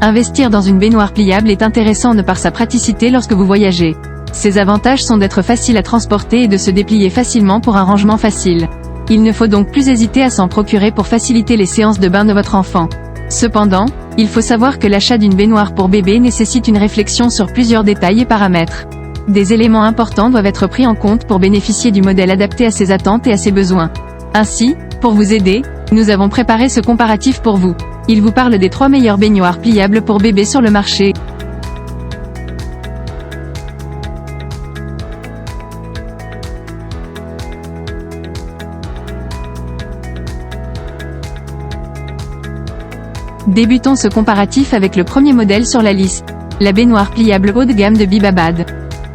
Investir dans une baignoire pliable est intéressant de par sa praticité lorsque vous voyagez. Ses avantages sont d'être facile à transporter et de se déplier facilement pour un rangement facile. Il ne faut donc plus hésiter à s'en procurer pour faciliter les séances de bain de votre enfant. Cependant, il faut savoir que l'achat d'une baignoire pour bébé nécessite une réflexion sur plusieurs détails et paramètres. Des éléments importants doivent être pris en compte pour bénéficier du modèle adapté à ses attentes et à ses besoins. Ainsi, pour vous aider, nous avons préparé ce comparatif pour vous. Il vous parle des 3 meilleures baignoires pliables pour bébé sur le marché. Débutons ce comparatif avec le premier modèle sur la liste, la baignoire pliable haut de gamme de Bibabad.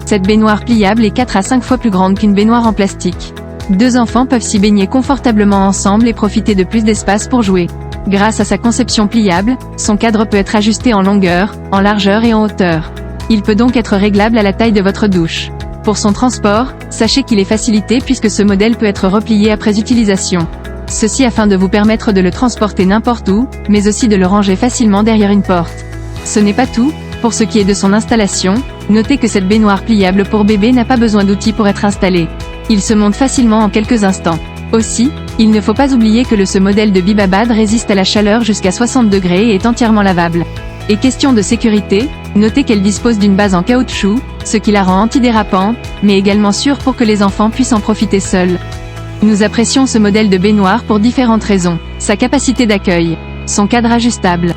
Cette baignoire pliable est 4 à 5 fois plus grande qu'une baignoire en plastique. 2 enfants peuvent s'y baigner confortablement ensemble et profiter de plus d'espace pour jouer. Grâce à sa conception pliable, son cadre peut être ajusté en longueur, en largeur et en hauteur. Il peut donc être réglable à la taille de votre douche. Pour son transport, sachez qu'il est facilité puisque ce modèle peut être replié après utilisation. Ceci afin de vous permettre de le transporter n'importe où, mais aussi de le ranger facilement derrière une porte. Ce n'est pas tout, pour ce qui est de son installation, notez que cette baignoire pliable pour bébé n'a pas besoin d'outils pour être installée. Il se monte facilement en quelques instants. Aussi, il ne faut pas oublier que ce modèle de Bibabad résiste à la chaleur jusqu'à 60 degrés et est entièrement lavable. Et question de sécurité, notez qu'elle dispose d'une base en caoutchouc, ce qui la rend antidérapante, mais également sûre pour que les enfants puissent en profiter seuls. Nous apprécions ce modèle de baignoire pour différentes raisons. Sa capacité d'accueil, son cadre ajustable,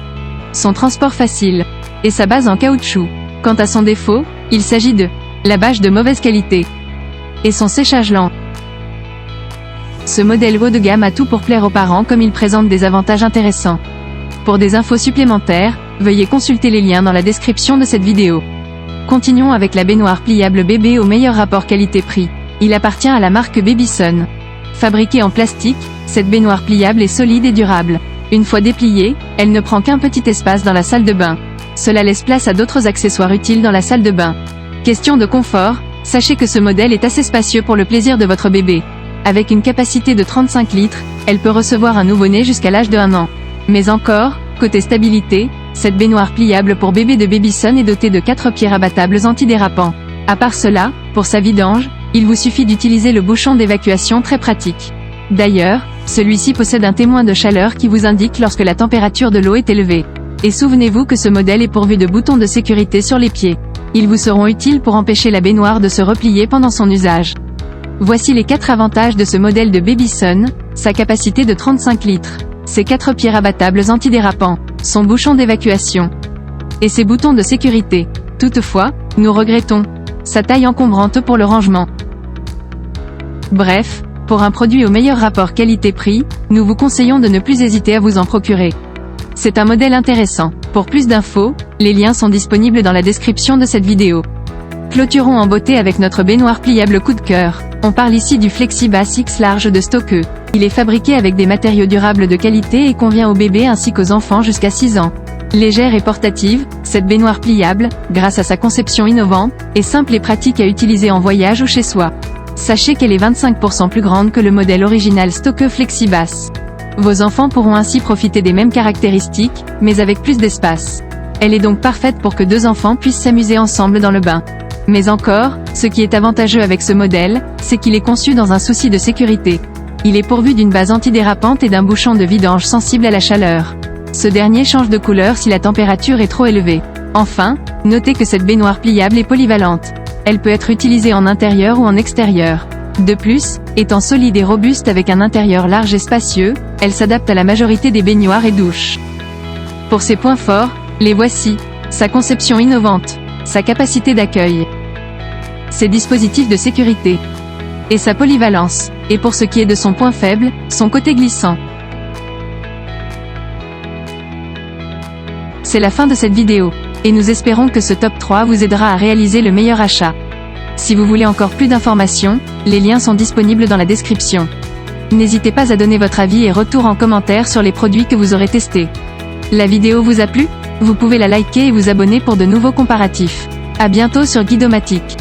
son transport facile, et sa base en caoutchouc. Quant à son défaut, il s'agit de la bâche de mauvaise qualité et son séchage lent. Ce modèle haut de gamme a tout pour plaire aux parents comme il présente des avantages intéressants. Pour des infos supplémentaires, veuillez consulter les liens dans la description de cette vidéo. Continuons avec la baignoire pliable bébé au meilleur rapport qualité-prix. Il appartient à la marque Babyson. Fabriquée en plastique, cette baignoire pliable est solide et durable. Une fois dépliée, elle ne prend qu'un petit espace dans la salle de bain. Cela laisse place à d'autres accessoires utiles dans la salle de bain. Question de confort, sachez que ce modèle est assez spacieux pour le plaisir de votre bébé. Avec une capacité de 35 litres, elle peut recevoir un nouveau-né jusqu'à l'âge de 1 an. Mais encore, côté stabilité, cette baignoire pliable pour bébé de Babyson est dotée de 4 pieds rabattables antidérapants. À part cela, pour sa vidange, il vous suffit d'utiliser le bouchon d'évacuation très pratique. D'ailleurs, celui-ci possède un témoin de chaleur qui vous indique lorsque la température de l'eau est élevée. Et souvenez-vous que ce modèle est pourvu de boutons de sécurité sur les pieds. Ils vous seront utiles pour empêcher la baignoire de se replier pendant son usage. Voici les 4 avantages de ce modèle de Babyson, sa capacité de 35 litres, ses 4 pieds rabattables antidérapants, son bouchon d'évacuation et ses boutons de sécurité. Toutefois, nous regrettons sa taille encombrante pour le rangement. Bref, pour un produit au meilleur rapport qualité-prix, nous vous conseillons de ne plus hésiter à vous en procurer. C'est un modèle intéressant. Pour plus d'infos, les liens sont disponibles dans la description de cette vidéo. Clôturons en beauté avec notre baignoire pliable coup de cœur. On parle ici du FlexiBass X large de Stokke. Il est fabriqué avec des matériaux durables de qualité et convient aux bébés ainsi qu'aux enfants jusqu'à 6 ans. Légère et portative, cette baignoire pliable, grâce à sa conception innovante, est simple et pratique à utiliser en voyage ou chez soi. Sachez qu'elle est 25% plus grande que le modèle original Stokke FlexiBass. Vos enfants pourront ainsi profiter des mêmes caractéristiques, mais avec plus d'espace. Elle est donc parfaite pour que 2 enfants puissent s'amuser ensemble dans le bain. Mais encore, ce qui est avantageux avec ce modèle, c'est qu'il est conçu dans un souci de sécurité. Il est pourvu d'une base antidérapante et d'un bouchon de vidange sensible à la chaleur. Ce dernier change de couleur si la température est trop élevée. Enfin, notez que cette baignoire pliable est polyvalente. Elle peut être utilisée en intérieur ou en extérieur. De plus, étant solide et robuste avec un intérieur large et spacieux, elle s'adapte à la majorité des baignoires et douches. Pour ses points forts, les voici. Sa conception innovante, sa capacité d'accueil, ses dispositifs de sécurité, et sa polyvalence. Et pour ce qui est de son point faible, son côté glissant. C'est la fin de cette vidéo, et nous espérons que ce top 3 vous aidera à réaliser le meilleur achat. Si vous voulez encore plus d'informations, les liens sont disponibles dans la description. N'hésitez pas à donner votre avis et retour en commentaire sur les produits que vous aurez testés. La vidéo vous a plu ? Vous pouvez la liker et vous abonner pour de nouveaux comparatifs. À bientôt sur Guidomatique.